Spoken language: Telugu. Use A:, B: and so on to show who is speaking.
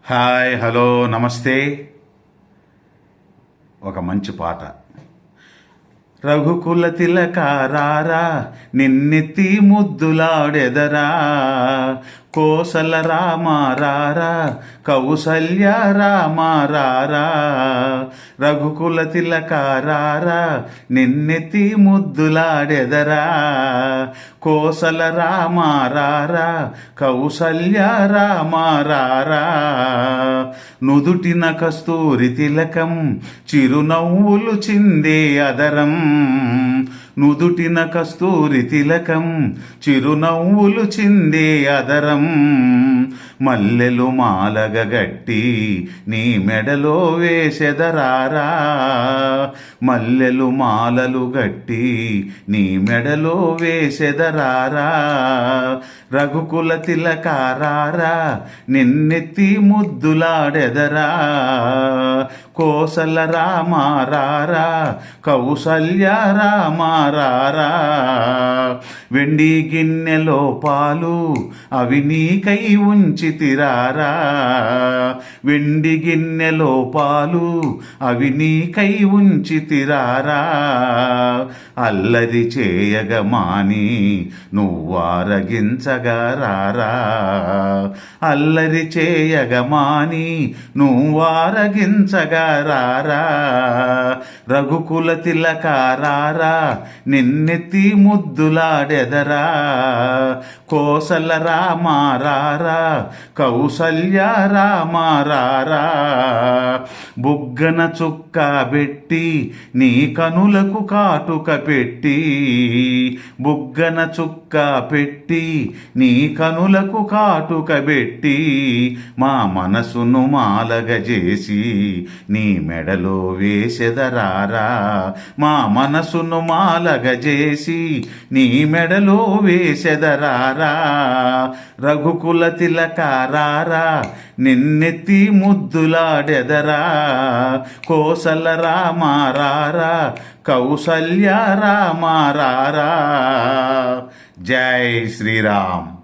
A: హాయ్, హలో, నమస్తే. ఒక మంచి పాట. రఘుకుల తిలకారారా, నిన్నెత్తి ముద్దులాడెదరా, కోసల రామారారా, కౌసల్య రామారారా. రఘుకుల తిలకారారా, నిన్నెత్తి ముద్దులాడెదరా, కోసల రామారారా, కౌసల్య రామారారా. నుదుటిన కస్తూరి తిలకం, చిరునవ్వులు చిందే అదరం. నుదుటిన కస్తూరి తిలకం, చిరునవ్వులు చిందే అదరం. మల్లెలు మాలగ గట్టి నీ మెడలో వేసెదరారా, మల్లెలు మాలలు గట్టి నీ మెడలో వేసెదరారా. రఘుకుల తిలకారారా, నిన్నెత్తి ముద్దులాడెదరా, కోసల రామారారా, కౌసల్య రామారారా. వెండి గిన్నెలో పాలు అవి నీకై ఉంచితిరారా, వెండి గిన్నెలో పాలు అవి నీకై ఉంచితిరారా. అల్లరి చేయగమాని నువ్వారగించగరారా, అల్లరి చేయగమాని నువ్వారగించగరారా. రఘుకుల తిలకారారా, నిన్నెత్తి ముద్దులాడెదరా, కోసల రామారారా, కౌసల్య రామారారా. బుగ్గన చుక్క పెట్టి నీ కనులకు కాటుక పెట్టి, బుగ్గన చుక్క పెట్టి నీ కనులకు కాటుక పెట్టి, మా మనసును మాలగజేసి నీ మెడలో వేసెదరారా, మా మనసును మాలగజేసి నీ మెడలో వేసెదరారా. రఘుకుల తిలకారారా, నిన్నెత్తి ముద్దులాడెదరా, కోసల రామారారా, కౌసల్య రామారారా. జై శ్రీరామ్.